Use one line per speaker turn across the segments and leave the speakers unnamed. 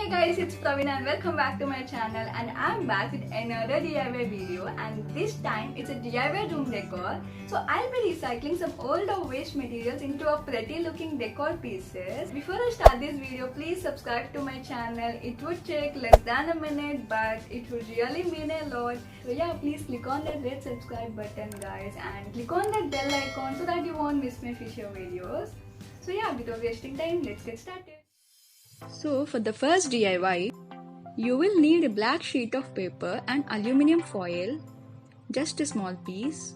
Hey guys, it's Praveen and welcome back to my channel, and I'm back with another DIY video, and this time it's a DIY room decor. So I'll be recycling some old or waste materials into a pretty looking decor pieces. Before I start this video, please subscribe to my channel. It would take less than a minute, but it would really mean a lot. So yeah, please click on that red subscribe button guys, and click on that bell icon so that you won't miss my future videos. So yeah, without wasting time, let's get started. So for the first DIY, you will need a black sheet of paper and aluminium foil, just a small piece.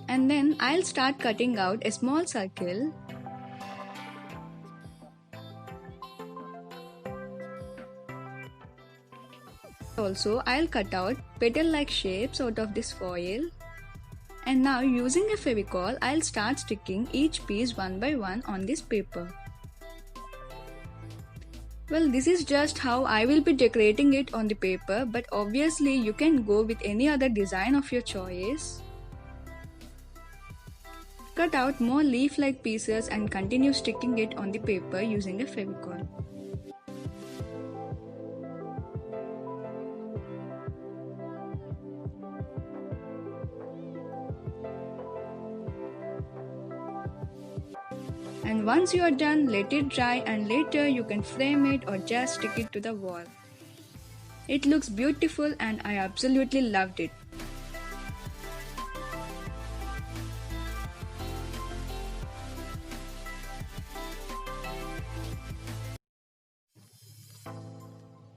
And then I'll start cutting out a small circle. Also, I'll cut out petal-like shapes out of this foil. And now using a Fevicol, I'll start sticking each piece one by one on this paper. Well, this is just how I will be decorating it on the paper, but obviously you can go with any other design of your choice. Cut out more leaf-like pieces and continue sticking it on the paper using a Fevicol. And once you are done, let it dry and later you can frame it or just stick it to the wall. It looks beautiful and I absolutely loved it.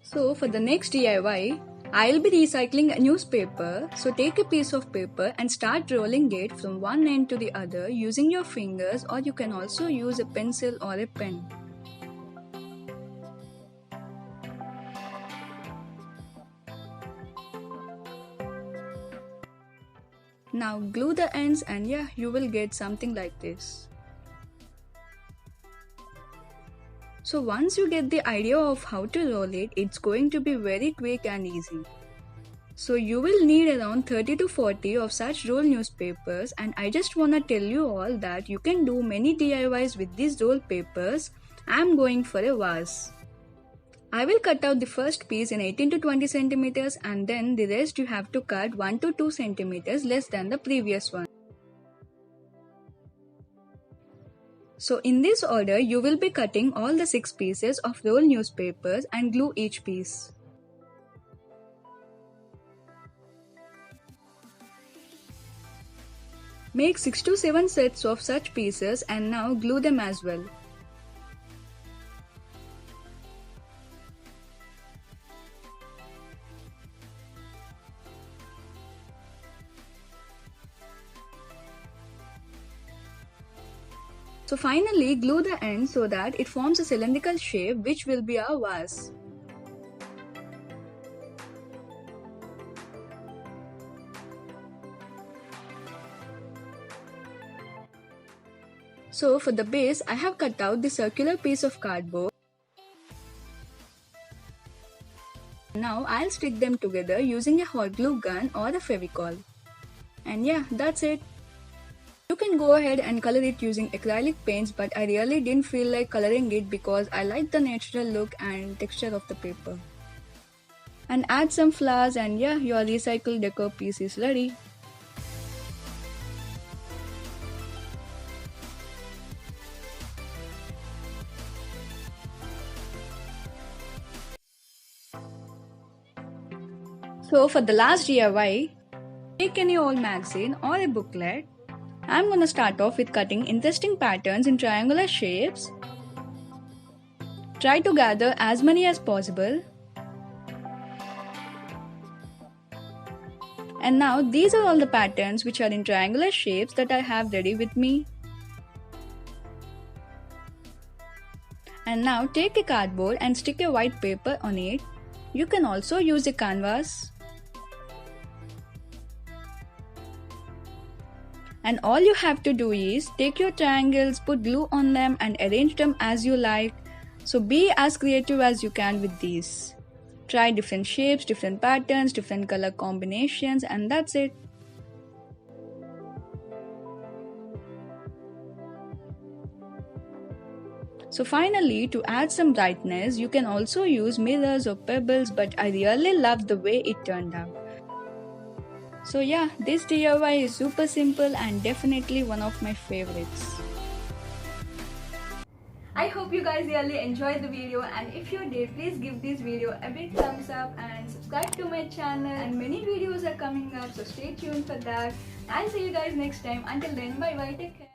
So for the next DIY, I'll be recycling a newspaper, so take a piece of paper and start rolling it from one end to the other using your fingers, or you can also use a pencil or a pen. Now glue the ends and yeah, you will get something like this. So once you get the idea of how to roll it, it's going to be very quick and easy. So you will need around 30 to 40 of such roll newspapers, and I just wanna tell you all that you can do many DIYs with these roll papers. I'm going for a vase. I will cut out the first piece in 18 to 20 centimeters, and then the rest you have to cut 1 to 2 centimeters less than the previous one. So in this order, you will be cutting all the 6 pieces of roll newspapers and glue each piece. Make 6 to 7 sets of such pieces and now glue them as well. So finally glue the end so that it forms a cylindrical shape, which will be our vase. So for the base, I have cut out the circular piece of cardboard. Now I'll stick them together using a hot glue gun or a Fevicol. And yeah, that's it. You can go ahead and color it using acrylic paints, but I really didn't feel like coloring it because I like the natural look and texture of the paper. And add some flowers and yeah, your recycled decor piece is ready. So for the last DIY, take any old magazine or a booklet. I'm gonna start off with cutting interesting patterns in triangular shapes. Try to gather as many as possible. And now these are all the patterns which are in triangular shapes that I have ready with me. And now take a cardboard and stick a white paper on it. You can also use a canvas. And all you have to do is take your triangles, put glue on them and arrange them as you like. So be as creative as you can with these. Try different shapes, different patterns, different color combinations, and that's it.
So finally, to add some brightness, you can also use mirrors or pebbles, but I really love the way it turned out. So yeah, this DIY is super simple and definitely one of my favorites.
I hope you guys really enjoyed the video, and if you did, please give this video a big thumbs up and subscribe to my channel, and many videos are coming up, so stay tuned for that. I'll see you guys next time. Until then, bye bye, take care.